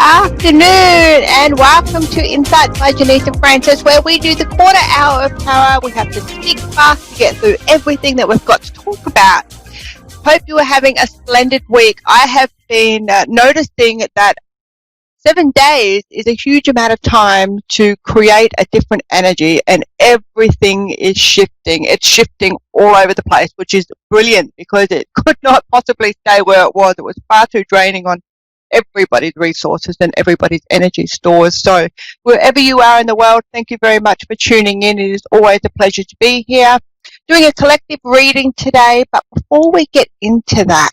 afternoon and welcome to Insights by Johnita Francis, where we do the quarter hour of power. We have to speak fast to get through everything that we've got to talk about. Hope you are having a splendid week. I have been noticing that 7 days is a huge amount of time to create a different energy, and everything is shifting. It's shifting all over the place, which is brilliant because it could not possibly stay where it was. It was far too draining on everybody's resources and everybody's energy stores. So wherever you are in the world, thank you very much for tuning in. It is always a pleasure to be here doing a collective reading today. But before we get into that,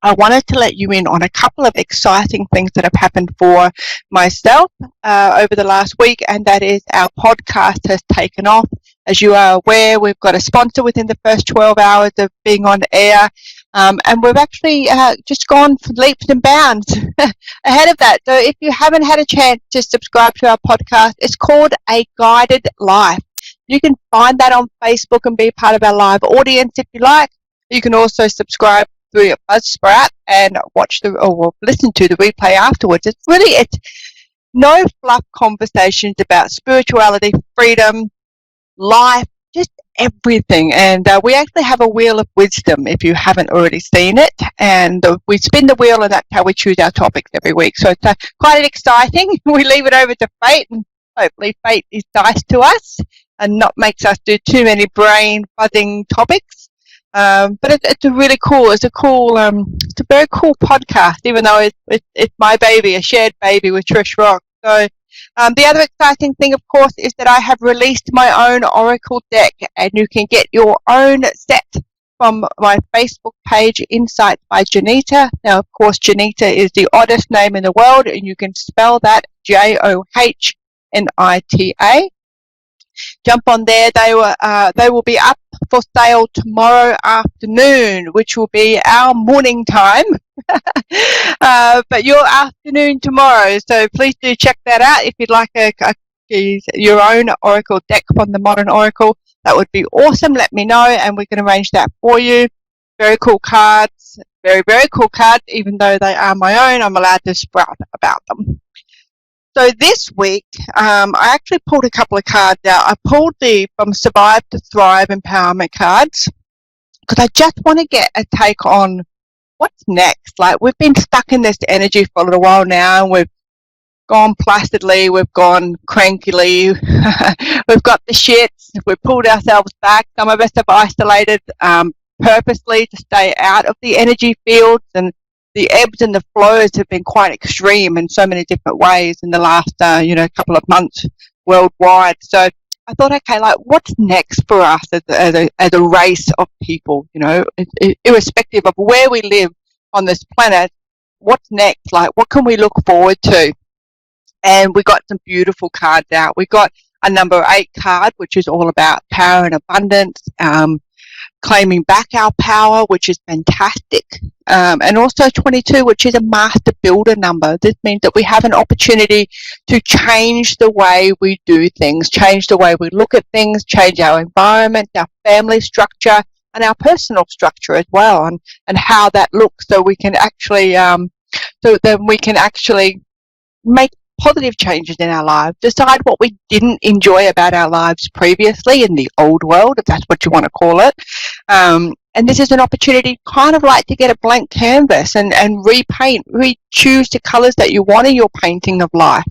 I wanted to let you in on a couple of exciting things that have happened for myself over the last week, and that is our podcast has taken off. As you are aware, we've got a sponsor within the first 12 hours of being on air, and we've actually just gone for leaps and bounds ahead of that. So if you haven't had a chance to subscribe to our podcast, it's called A Guided Life. You can find that on Facebook and be part of our live audience if you like. You can also subscribe through a Buzzsprout and listen to the replay afterwards. It's no fluff conversations about spirituality, freedom, life, just everything. And we actually have a wheel of wisdom if you haven't already seen it, and we spin the wheel and that's how we choose our topics every week. So it's quite exciting. We leave it over to fate, and hopefully fate is nice to us and not makes us do too many brain buzzing topics. But it's a really cool, it's a very cool podcast, even though it's my baby, a shared baby with Trish Rock. So the other exciting thing, of course, is that I have released my own Oracle deck, and you can get your own set from my Facebook page, Insights by Johnita. Now, of course, Johnita is the oddest name in the world, and you can spell that Johhnita. Jump on there. They will be up for sale tomorrow afternoon, which will be our morning time, but your afternoon tomorrow. So please do check that out if you'd like your own Oracle deck from the Modern Oracle. That would be awesome. Let me know and we can arrange that for you. Very cool cards. Very, very cool cards. Even though they are my own, I'm allowed to sprout about them. So this week, I actually pulled a couple of cards out. I pulled the From Survive to Thrive Empowerment cards because I just want to get a take on what's next. Like, we've been stuck in this energy for a little while now, and we've gone placidly, we've gone crankily, we've got the shits, we've pulled ourselves back. Some of us have isolated purposely to stay out of the energy fields, and the ebbs and the flows have been quite extreme in so many different ways in the last, couple of months worldwide. So I thought, okay, like, what's next for us as a race of people, irrespective of where we live on this planet, what's next? Like, what can we look forward to? And we got some beautiful cards out. We got a number 8 card, which is all about power and abundance, claiming back our power, which is fantastic, and also 22, which is a master builder number. This means that we have an opportunity to change the way we do things, change the way we look at things, change our environment, our family structure, and our personal structure as well, and how that looks, so we can actually make positive changes in our lives, decide what we didn't enjoy about our lives previously in the old world, if that's what you want to call it. And this is an opportunity kind of like to get a blank canvas and repaint, choose the colors that you want in your painting of life.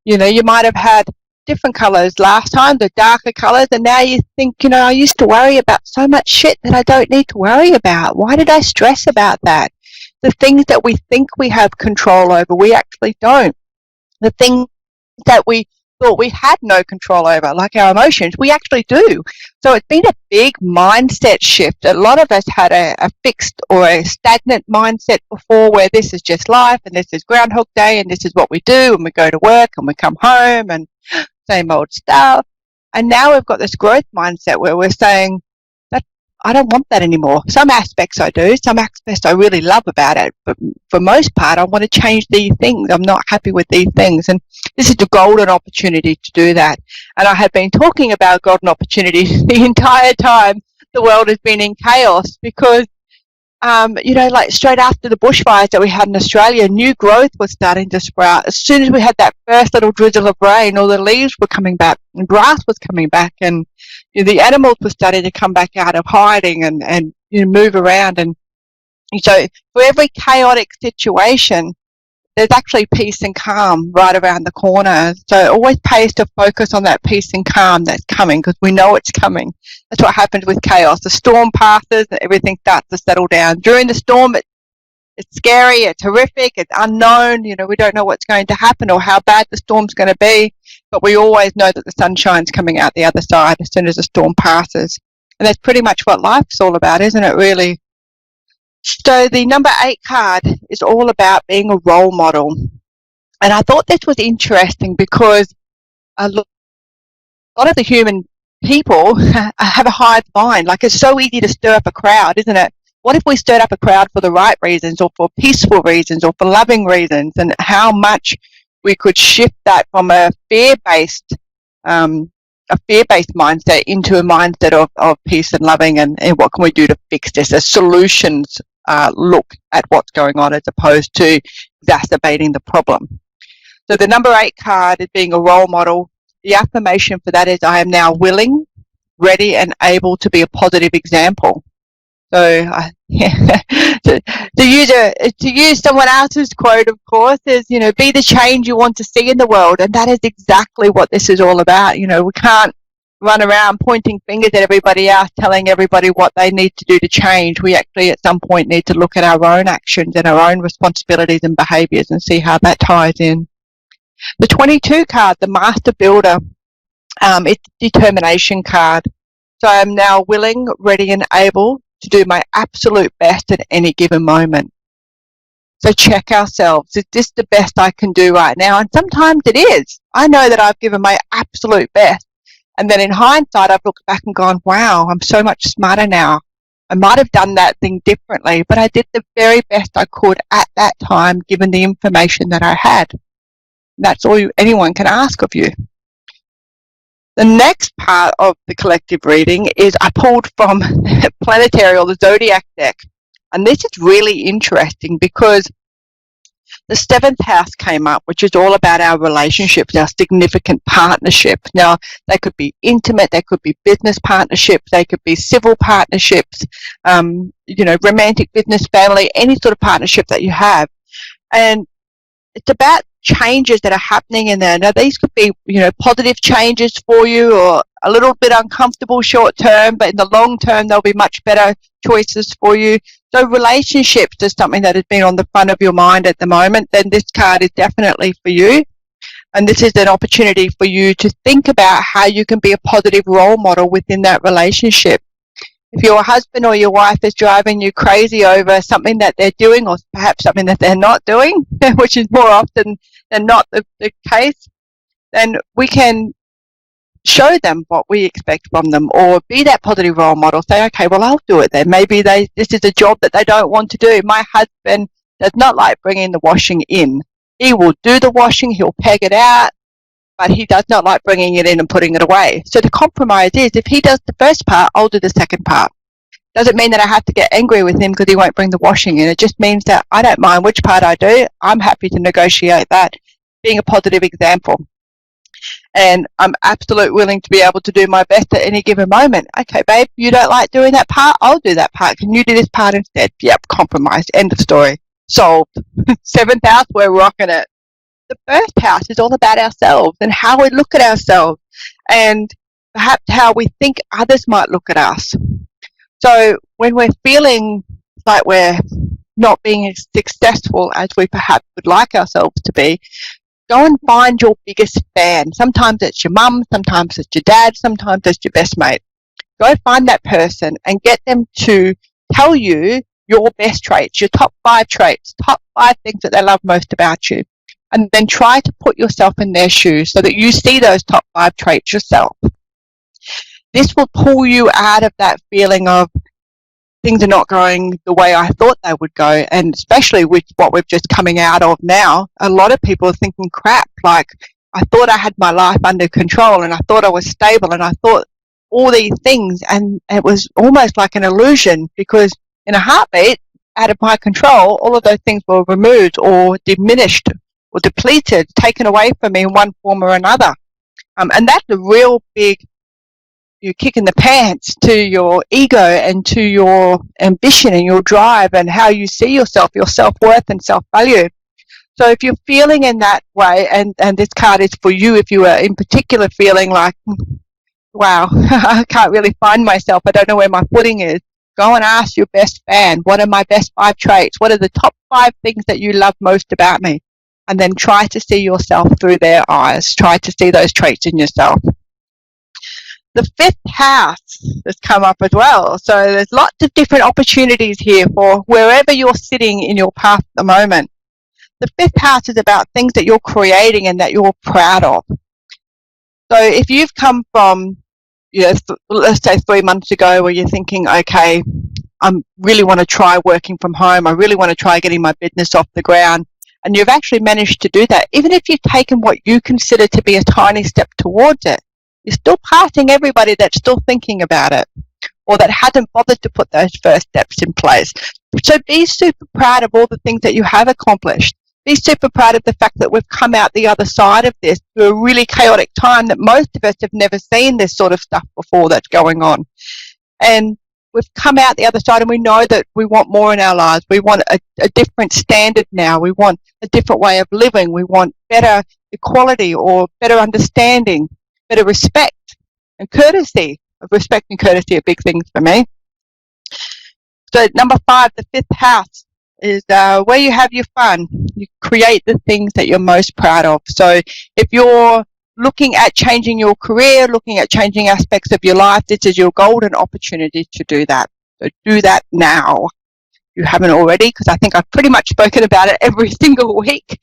You might have had different colors last time, the darker colors, and now you think, I used to worry about so much shit that I don't need to worry about. Why did I stress about that? The things that we think we have control over, we actually don't. The things that we thought we had no control over, like our emotions, we actually do. So it's been a big mindset shift. A lot of us had a fixed or a stagnant mindset before, where this is just life and this is Groundhog Day and this is what we do, and we go to work and we come home and same old stuff. And now we've got this growth mindset where we're saying, I don't want that anymore. Some aspects I do, some aspects I really love about it, but for most part, I want to change these things. I'm not happy with these things, and this is a golden opportunity to do that. And I have been talking about golden opportunities the entire time the world has been in chaos, because like straight after the bushfires that we had in Australia, new growth was starting to sprout. As soon as we had that first little drizzle of rain, all the leaves were coming back and grass was coming back, and the animals were starting to come back out of hiding and move around. And so for every chaotic situation, there's actually peace and calm right around the corner. So it always pays to focus on that peace and calm that's coming, because we know it's coming. That's what happens with chaos. The storm passes and everything starts to settle down. During the storm, it's scary, it's horrific, it's unknown. We don't know what's going to happen or how bad the storm's going to be, but we always know that the sunshine's coming out the other side as soon as the storm passes. And that's pretty much what life's all about, isn't it, really? So the number 8 card is all about being a role model. And I thought this was interesting because a lot of the human people have a hive mind. Like, it's so easy to stir up a crowd, isn't it? What if we stirred up a crowd for the right reasons, or for peaceful reasons, or for loving reasons, and how much we could shift that from a fear-based mindset into a mindset of peace and loving, and what can we do to fix this as solutions. Look at what's going on as opposed to exacerbating the problem. So the number 8 card is being a role model. The affirmation for that is, I am now willing, ready, and able to be a positive example. So to use someone else's quote, of course, is, be the change you want to see in the world. And that is exactly what this is all about. We can't run around pointing fingers at everybody else, telling everybody what they need to do to change. We actually at some point need to look at our own actions and our own responsibilities and behaviours and see how that ties in. The 22 card, the Master Builder, it's a determination card. So I'm now willing, ready and able to do my absolute best at any given moment. So check ourselves. Is this the best I can do right now? And sometimes it is. I know that I've given my absolute best. And then in hindsight, I've looked back and gone, wow, I'm so much smarter now. I might have done that thing differently, but I did the very best I could at that time, given the information that I had. That's all anyone can ask of you. The next part of the collective reading is I pulled from Planetary, or the Zodiac deck. And this is really interesting because the 7th house came up, which is all about our relationships, our significant partnerships. Now, they could be intimate, they could be business partnerships, they could be civil partnerships, romantic, business, family, any sort of partnership that you have. And it's about changes that are happening in there. Now, these could be, positive changes for you, or a little bit uncomfortable short term, but in the long term, there'll be much better choices for you. So relationships is something that has been on the front of your mind at the moment. Then this card is definitely for you. And this is an opportunity for you to think about how you can be a positive role model within that relationship. If your husband or your wife is driving you crazy over something that they're doing, or perhaps something that they're not doing, which is more often than not the case, then we can show them what we expect from them, or be that positive role model. Say, okay, well, I'll do it then. Maybe this is a job that they don't want to do. My husband does not like bringing the washing in. He will do the washing, he'll peg it out, but he does not like bringing it in and putting it away. So the compromise is, if he does the first part, I'll do the second part. Doesn't mean that I have to get angry with him because he won't bring the washing in. It just means that I don't mind which part I do. I'm happy to negotiate that, being a positive example. And I'm absolutely willing to be able to do my best at any given moment. Okay, babe, you don't like doing that part? I'll do that part. Can you do this part instead? Yep, compromise. End of story. Solved. 7th house, we're rocking it. The 1st house is all about ourselves and how we look at ourselves, and perhaps how we think others might look at us. So when we're feeling like we're not being as successful as we perhaps would like ourselves to be, go and find your biggest fan. Sometimes it's your mum, sometimes it's your dad, sometimes it's your best mate. Go find that person and get them to tell you your best traits, your top 5 traits, top 5 things that they love most about you. And then try to put yourself in their shoes so that you see those top 5 traits yourself. This will pull you out of that feeling of things are not going the way I thought they would go. And especially with what we're just coming out of now, a lot of people are thinking, crap, like I thought I had my life under control and I thought I was stable and I thought all these things, and it was almost like an illusion, because in a heartbeat, out of my control, all of those things were removed or diminished or depleted, taken away from me in one form or another. And that's a real big kick in the pants to your ego and to your ambition and your drive and how you see yourself, your self-worth and self-value. So if you're feeling in that way, and this card is for you if you are in particular feeling like, wow, I can't really find myself, I don't know where my footing is, go and ask your best fan, what are my best 5 traits? What are the top 5 things that you love most about me? And then try to see yourself through their eyes. Try to see those traits in yourself. The 5th house has come up as well. So there's lots of different opportunities here for wherever you're sitting in your path at the moment. The 5th house is about things that you're creating and that you're proud of. So if you've come from, let's say 3 months ago where you're thinking, okay, I really want to try working from home. I really want to try getting my business off the ground. And you've actually managed to do that. Even if you've taken what you consider to be a tiny step towards it, you're still passing everybody that's still thinking about it or that hasn't bothered to put those first steps in place. So be super proud of all the things that you have accomplished. Be super proud of the fact that we've come out the other side of this through a really chaotic time that most of us have never seen this sort of stuff before that's going on. And we've come out the other side and we know that we want more in our lives. We want a different standard now. We want a different way of living. We want better equality or better understanding, better respect and courtesy. Respect and courtesy are big things for me. So number 5, the 5th house, is where you have your fun. You create the things that you're most proud of. So if you're looking at changing your career, looking at changing aspects of your life, this is your golden opportunity to do that. So do that now. You haven't already, because I think I've pretty much spoken about it every single week.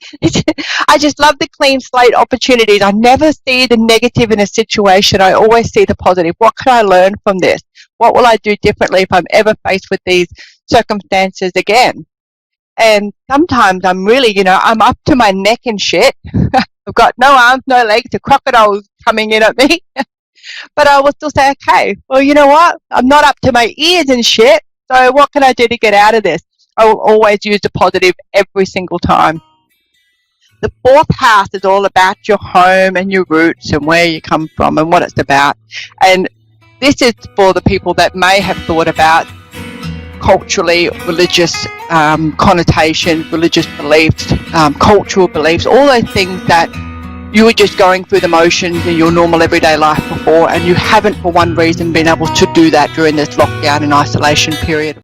I just love the clean slate opportunities. I never see the negative in a situation. I always see the positive. What can I learn from this? What will I do differently if I'm ever faced with these circumstances again? And sometimes I'm really, I'm up to my neck in shit. I've got no arms, no legs, a crocodile's coming in at me. But I will still say, okay, well, you know what? I'm not up to my ears in shit. So what can I do to get out of this? I will always use the positive every single time. The 4th house is all about your home and your roots and where you come from and what it's about. And this is for the people that may have thought about culturally, religious connotations, religious beliefs, cultural beliefs, all those things that you were just going through the motions in your normal everyday life before, and you haven't for one reason been able to do that during this lockdown and isolation period.